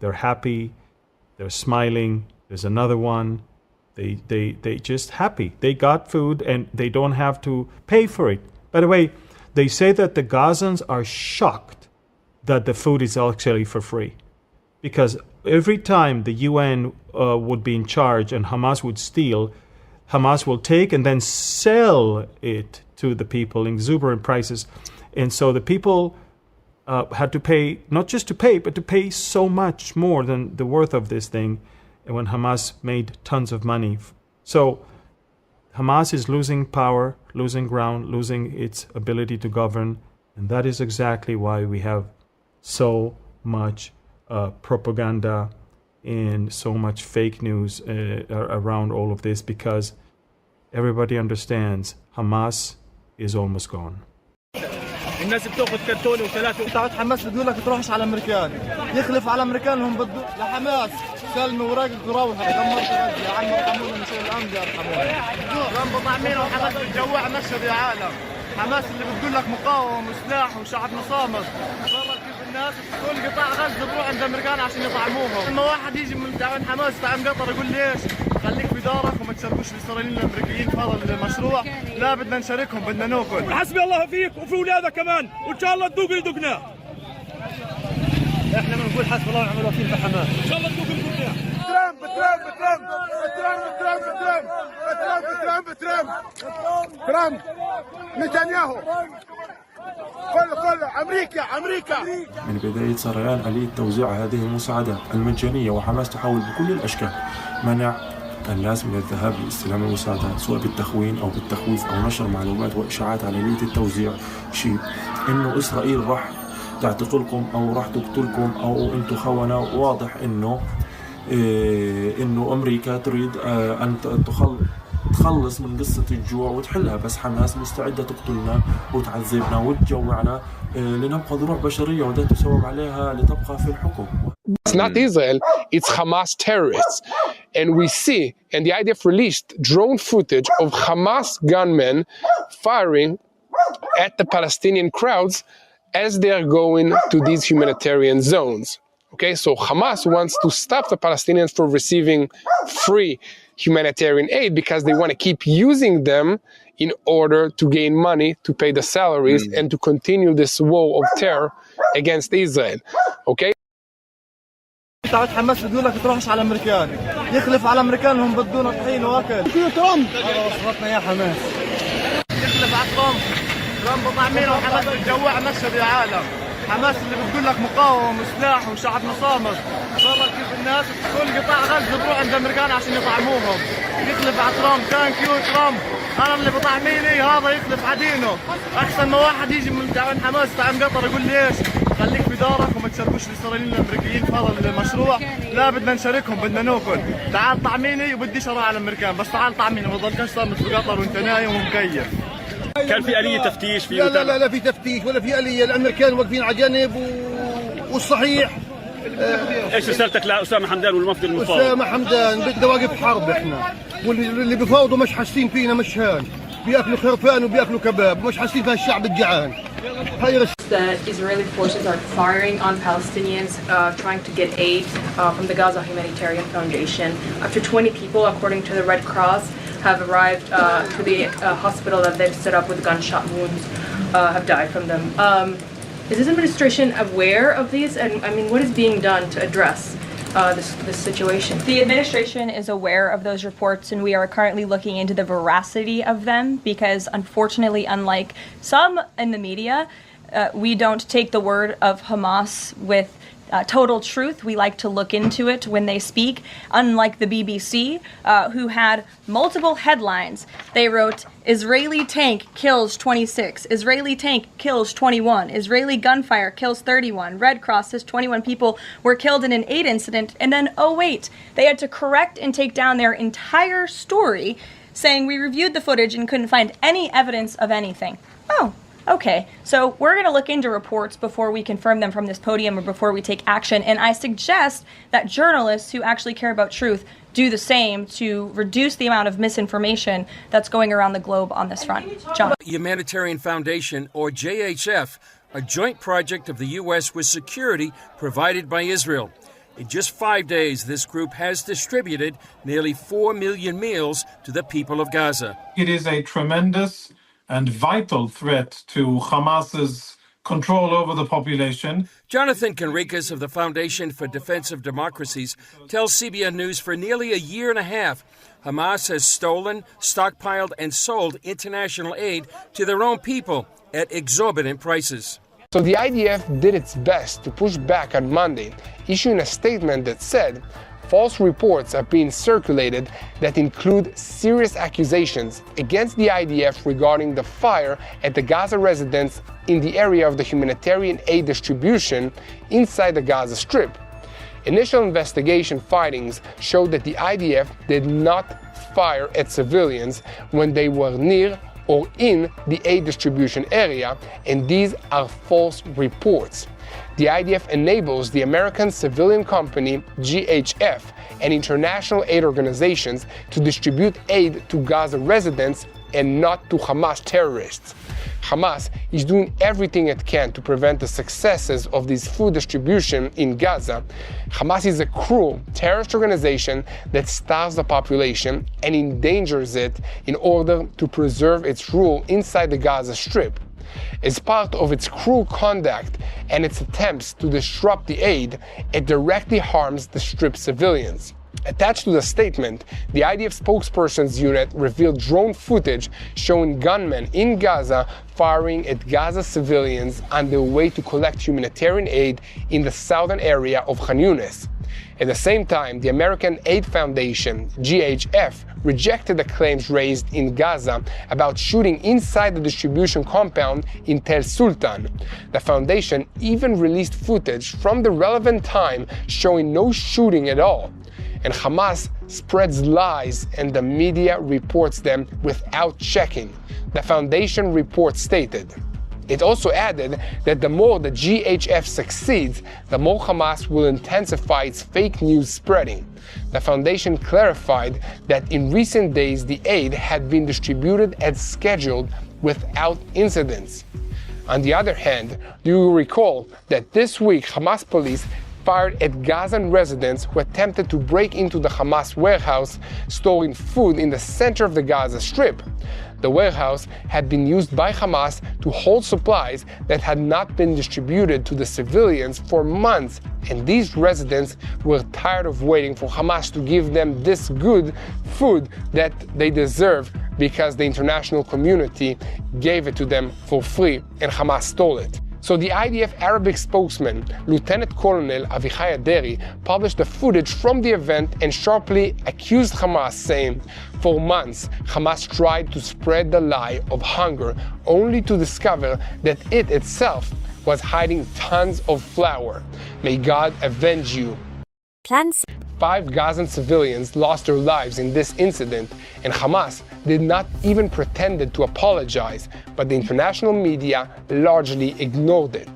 they're happy, they're smiling. There's another one. They just happy. They got food and they don't have to pay for it. By the way, they say that the Gazans are shocked that the food is actually for free. Because every time the UN would be in charge and Hamas would steal, Hamas will take and then sell it to the people in exuberant prices. And so the people had to pay, not just to pay, but to pay so much more than the worth of this thing. And when Hamas made tons of money. So Hamas is losing power, losing ground, losing its ability to govern. And that is exactly why we have so much propaganda and so much fake news around all of this, because everybody understands Hamas is almost gone. الناس بتاخذ كرتونه وثلاثه بتاعت حماس بده لك تروحش على الامريكان يخلف على الامريكان هم بده لحماس سلمي وراقك وروحوا دمرت غزه يا عم ارحمونا من شيء الامن يرحمونا ترامب طعمين وحماس بتجوع مشهد يا عالم حماس اللي بتقول لك مقاومه وسلاح وشعب مصامت صارت كيف الناس كل قطاع غزه بروح عند الامريكان عشان يطعموهم لما واحد يجي من تعاون حماس تعاون قطر يقول ليش خليك بدارك وما تشاركوش الاسرائيليين الامريكيين في هذا المشروع لا بدنا نشاركهم بدنا ناكل حسبي الله فيك وفي اولادك كمان وان شاء الله تذوق اللي ذقناه احنا بنقول حسبي الله ونعم الوكيل في حماس ان شاء الله تذوق اللي ذقناه ترامب نتنياهو كله أمريكا من بداية سريان آلية توزيع هذه المساعدات المجانية، وحماس تحاول بكل الأشكال منع الناس من الذهاب لاستلام المساعدات سواء بالتخوين أو بالتخويف أو نشر معلومات وإشاعات على آلية التوزيع، شيء إنه إسرائيل راح تعتقلكم أو راح تقتلكم أو أنتم خونة. واضح إنه أمريكا تريد أن تخلص من قصة الجوع وتحلها، بس حماس مستعدة تقتلنا وتعذبنا وتجوعنا لنبقى ذروع بشرية وده تسوب عليها لتبقى في الحكم. It's not Israel, it's Hamas terrorists. And we see, and the IDF released drone footage of Hamas gunmen firing at the Palestinian crowds as they are going to these humanitarian zones. Okay, so Hamas wants to stop the Palestinians from receiving free humanitarian aid because they want to keep using them in order to gain money to pay the salaries and to continue this war of terror against Israel. Okay? بتاعت حماس بده لك تروحش على الامريكان يخلف على الامريكان هم بدون طحين واكل ترامب وصلتنا يا حماس يخلف على ترامب طعمين وحماس بتجوع مشهد يا عالم حماس اللي بتقول لك مقاومه وسلاح وشعب مصامت صارت كيف الناس كل قطاع غزه بروح عند الامريكان عشان يطعموهم يخلف على ترامب ثانك يو ترامب انا اللي بطعميني هذا يخلف عدينه احسن ما واحد يجي من تعاون حماس تعاون قطر يقول ليش خليك بدارك وما تشاركوش الاسرائيليين الامريكيين في هذا المشروع لا بدنا نشاركهم بدنا ناكل تعال طعميني وبديش اروح على الامريكان بس تعال طعميني ما تضلكش صامت في قطر وانت نايم ومكيف كان في آلية تفتيش في لا في تفتيش ولا في آلية الامريكان واقفين على جنب والصحيح ايش رسالتك لأسامة حمدان والوفد المفاوض؟ أسامة حمدان بدنا واقف حرب احنا واللي بيفاوضوا مش حاسين فينا مش هان بياكلوا خرفان وبياكلوا كباب مش حاسين في الشعب الجعان. The Israeli forces are firing on Palestinians trying to get aid from the Gaza Humanitarian Foundation. Up to 20 people, according to the Red Cross, have arrived to the hospital that they've set up with gunshot wounds, have died from them. Is this administration aware of these? And I mean, what is being done to address this situation? The administration is aware of those reports, and we are currently looking into the veracity of them because, unfortunately, unlike some in the media, we don't take the word of Hamas with total truth. We like to look into it when they speak. Unlike the BBC, who had multiple headlines, they wrote, Israeli tank kills 26, Israeli tank kills 21, Israeli gunfire kills 31, Red Cross says 21 people were killed in an aid incident, and then, oh wait, they had to correct and take down their entire story, saying we reviewed the footage and couldn't find any evidence of anything. Oh. Okay, so we're going to look into reports before we confirm them from this podium or before we take action, and I suggest that journalists who actually care about truth do the same to reduce the amount of misinformation that's going around the globe on this front. John. Humanitarian Foundation, or JHF, a joint project of the U.S. with security provided by Israel. In just 5 days, this group has distributed nearly 4 million meals to the people of Gaza. It is a tremendous and vital threat to Hamas's control over the population. Jonathan Conricus of the Foundation for Defense of Democracies tells CBN News for nearly a year and a half, Hamas has stolen, stockpiled, and sold international aid to their own people at exorbitant prices. So the IDF did its best to push back on Monday, issuing a statement that said false reports are being circulated that include serious accusations against the IDF regarding the fire at the Gaza residents in the area of the humanitarian aid distribution inside the Gaza Strip. Initial investigation findings showed that the IDF did not fire at civilians when they were near or in the aid distribution area, and these are false reports. The IDF enables the American civilian company GHF and international aid organizations to distribute aid to Gaza residents and not to Hamas terrorists. Hamas is doing everything it can to prevent the successes of this food distribution in Gaza. Hamas is a cruel terrorist organization that starves the population and endangers it in order to preserve its rule inside the Gaza Strip. As part of its cruel conduct and its attempts to disrupt the aid, it directly harms the Strip civilians. Attached to the statement, the IDF spokesperson's unit revealed drone footage showing gunmen in Gaza firing at Gaza civilians on their way to collect humanitarian aid in the southern area of Khan Yunis. At the same time, the American Aid Foundation, GHF, rejected the claims raised in Gaza about shooting inside the distribution compound in Tel Sultan. The foundation even released footage from the relevant time showing no shooting at all. And Hamas spreads lies and the media reports them without checking. The foundation report stated. It also added that the more the GHF succeeds, the more Hamas will intensify its fake news spreading. The foundation clarified that in recent days the aid had been distributed as scheduled without incidents. On the other hand, do you recall that this week Hamas police fired at Gazan residents who attempted to break into the Hamas warehouse storing food in the center of the Gaza Strip? The warehouse had been used by Hamas to hold supplies that had not been distributed to the civilians for months, and these residents were tired of waiting for Hamas to give them this good food that they deserve because the international community gave it to them for free and Hamas stole it. So the IDF Arabic spokesman, Lieutenant Colonel Avichai Aderi, published the footage from the event and sharply accused Hamas, saying, "For months, Hamas tried to spread the lie of hunger, only to discover that it itself was hiding tons of flour. May God avenge you." Plans. 5 Gazan civilians lost their lives in this incident, and Hamas did not even pretend to apologize, but the international media largely ignored it.